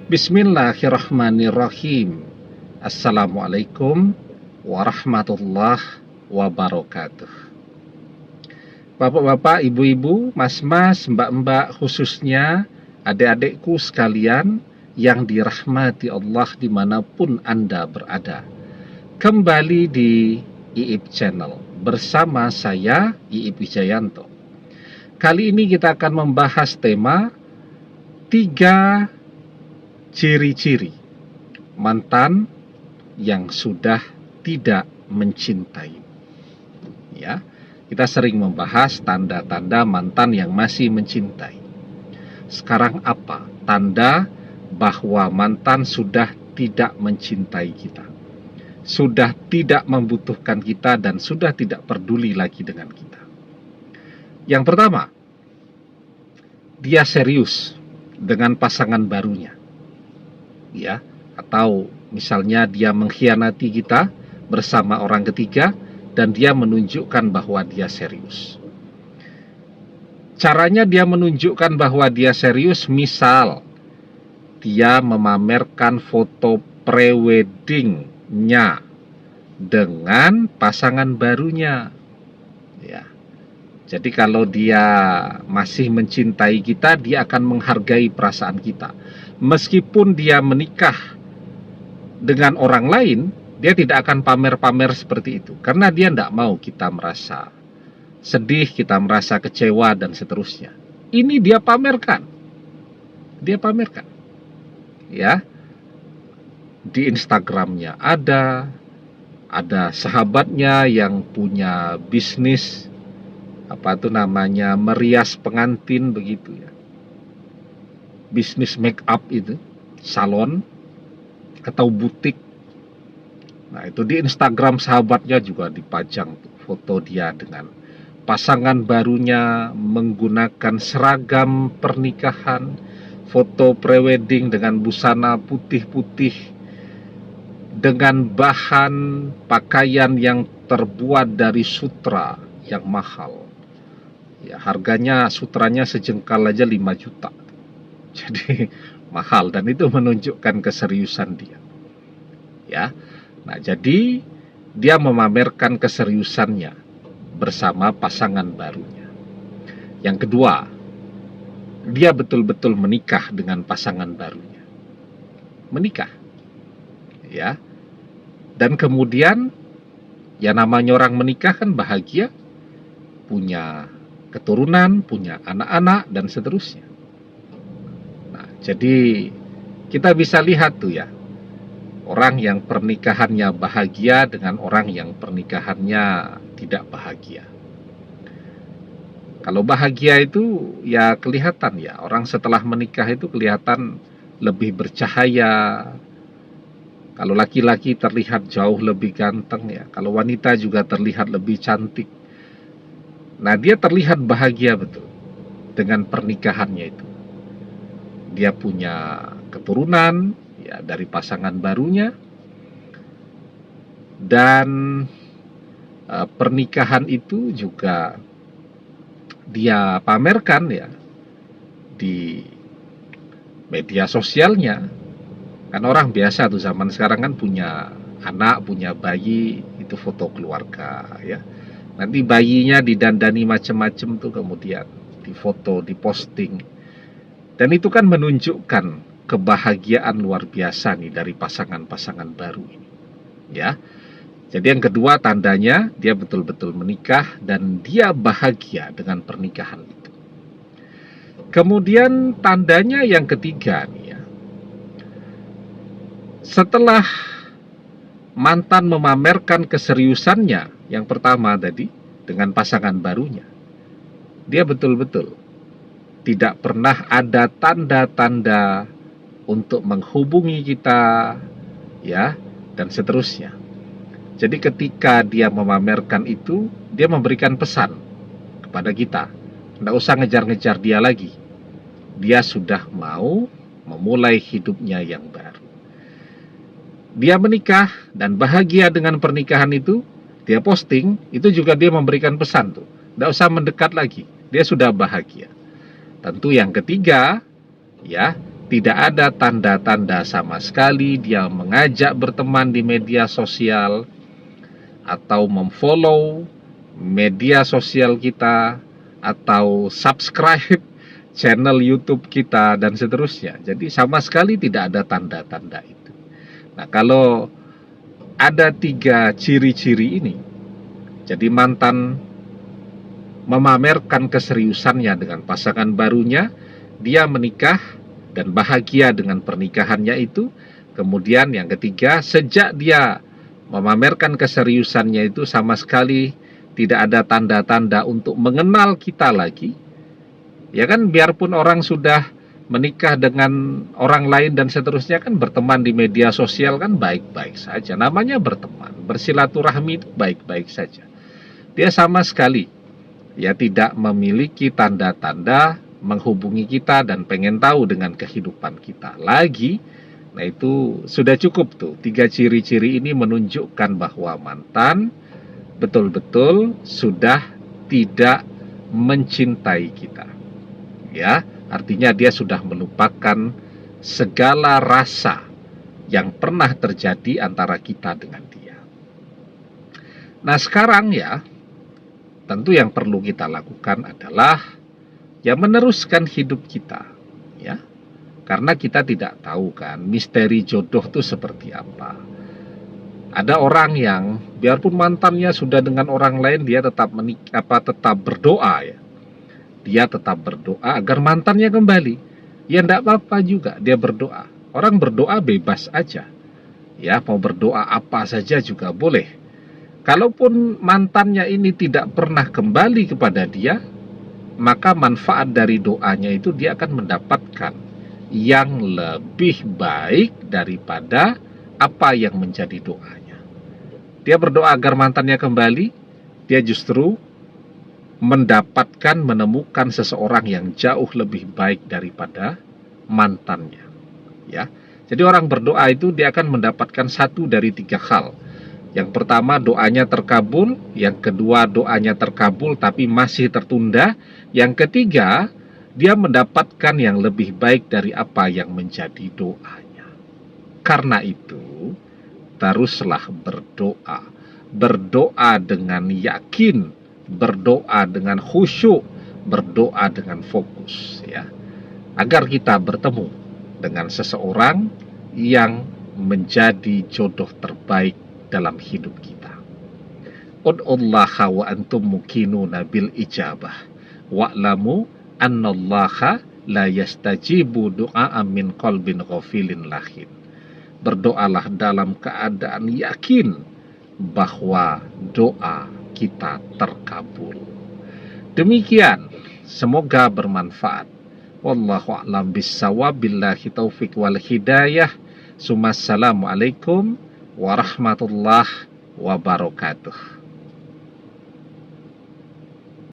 Bismillahirrahmanirrahim. Assalamualaikum warahmatullahi wabarakatuh. Bapak-bapak, ibu-ibu, mas-mas, mbak-mbak, khususnya adik-adikku sekalian yang dirahmati Allah dimanapun Anda berada. Kembali di IIP Channel bersama saya, IIP Wijayanto. Kali ini kita akan membahas tema 3 ciri-ciri mantan yang sudah tidak mencintai. Ya, kita sering membahas tanda-tanda mantan yang masih mencintai. Sekarang apa tanda bahwa mantan sudah tidak mencintai kita? Sudah tidak membutuhkan kita dan sudah tidak peduli lagi dengan kita. Yang pertama, dia serius dengan pasangan barunya. Ya, atau misalnya dia mengkhianati kita bersama orang ketiga dan dia menunjukkan bahwa dia serius. Caranya dia menunjukkan bahwa dia serius, misal dia memamerkan foto preweddingnya dengan pasangan barunya. Ya. Jadi kalau dia masih mencintai kita, dia akan menghargai perasaan kita. Meskipun dia menikah dengan orang lain, dia tidak akan pamer-pamer seperti itu. Karena dia tidak mau kita merasa sedih, kita merasa kecewa, dan seterusnya. Ini dia pamerkan. Dia pamerkan. Ya, di Instagramnya ada sahabatnya yang punya bisnis, merias pengantin begitu ya. Bisnis make up itu, salon atau butik. Nah, itu di Instagram sahabatnya juga dipajang foto dia dengan pasangan barunya menggunakan seragam pernikahan, foto prewedding dengan busana putih-putih, dengan bahan pakaian yang terbuat dari sutra yang mahal. Ya, harganya sutranya sejengkal aja 5 juta. Jadi mahal, dan itu menunjukkan keseriusan dia. Ya. Nah, jadi dia memamerkan keseriusannya bersama pasangan barunya. Yang kedua, dia betul-betul menikah dengan pasangan barunya. Menikah. Ya. Dan kemudian ya namanya orang menikah kan bahagia, punya keturunan, punya anak-anak, dan seterusnya. Jadi kita bisa lihat tuh ya, orang yang pernikahannya bahagia dengan orang yang pernikahannya tidak bahagia. Kalau bahagia itu ya kelihatan ya, orang setelah menikah itu kelihatan lebih bercahaya. Kalau laki-laki terlihat jauh lebih ganteng ya, kalau wanita juga terlihat lebih cantik. Nah, dia terlihat bahagia betul dengan pernikahannya itu. Dia punya keturunan ya dari pasangan barunya, dan pernikahan itu juga dia pamerkan ya di media sosialnya. Kan orang biasa tuh zaman sekarang kan punya anak, punya bayi, itu foto keluarga ya. Nanti bayinya didandani macam-macam tuh, kemudian difoto, diposting. Dan itu kan menunjukkan kebahagiaan luar biasa nih dari pasangan-pasangan baru ini. Ya. Jadi yang kedua tandanya dia betul-betul menikah dan dia bahagia dengan pernikahan itu. Kemudian tandanya yang ketiga nih ya. Setelah mantan memamerkan keseriusannya yang pertama tadi dengan pasangan barunya, dia betul-betul tidak pernah ada tanda-tanda untuk menghubungi kita, ya, dan seterusnya. Jadi ketika dia memamerkan itu, dia memberikan pesan kepada kita, tidak usah ngejar-ngejar dia lagi. Dia sudah mau memulai hidupnya yang baru. Dia menikah dan bahagia dengan pernikahan itu, dia posting, itu juga dia memberikan pesan tuh, tidak usah mendekat lagi, dia sudah bahagia. Tentu yang ketiga, ya, Tidak ada tanda-tanda sama sekali dia mengajak berteman di media sosial atau memfollow media sosial kita atau subscribe channel YouTube kita dan seterusnya. Jadi sama sekali tidak ada tanda-tanda itu. Nah, kalau ada 3 ciri-ciri ini, jadi mantan memamerkan keseriusannya dengan pasangan barunya, dia menikah dan bahagia dengan pernikahannya itu. Kemudian yang ketiga, sejak dia memamerkan keseriusannya itu sama sekali tidak ada tanda-tanda untuk mengenal kita lagi. Ya kan, biarpun orang sudah menikah dengan orang lain dan seterusnya kan, berteman di media sosial kan baik-baik saja. Namanya berteman, bersilaturahmi itu baik-baik saja. Dia sama sekali ya tidak memiliki tanda-tanda menghubungi kita dan pengen tahu dengan kehidupan kita lagi. Nah, itu sudah cukup tuh. 3 ciri-ciri ini menunjukkan bahwa mantan betul-betul sudah tidak mencintai kita. Ya, artinya dia sudah melupakan segala rasa yang pernah terjadi antara kita dengan dia. Nah, sekarang ya, tentu yang perlu kita lakukan adalah ya meneruskan hidup kita, ya. Karena kita tidak tahu kan misteri jodoh itu seperti apa. Ada orang yang biarpun mantannya sudah dengan orang lain, dia tetap tetap berdoa ya. Dia tetap berdoa agar mantannya kembali. Ya enggak apa-apa juga dia berdoa. Orang berdoa bebas aja. Ya, mau berdoa apa saja juga boleh. Kalaupun mantannya ini tidak pernah kembali kepada dia, maka manfaat dari doanya itu dia akan mendapatkan yang lebih baik daripada apa yang menjadi doanya. Dia berdoa agar mantannya kembali, dia justru menemukan seseorang yang jauh lebih baik daripada mantannya. Ya, jadi orang berdoa itu dia akan mendapatkan 1 dari 3 hal. Yang pertama, doanya terkabul. Yang kedua, doanya terkabul tapi masih tertunda. Yang ketiga, dia mendapatkan yang lebih baik dari apa yang menjadi doanya. Karena itu, teruslah berdoa. Berdoa dengan yakin, berdoa dengan khusyuk, berdoa dengan fokus, ya. Agar kita bertemu dengan seseorang yang menjadi jodoh terbaik dalam hidup kita. Ud'ullaha wa antum muqinuna bil ijabah wa'lamu annallaha la yastajibu du'a min qalbin ghafilin lahin. Berdoalah dalam keadaan yakin bahwa doa kita terkabul. Demikian, semoga bermanfaat. Wallahu a'lam bissawab, billahi taufik wal hidayah. Assalamualaikum warahmatullahi wabarakatuh.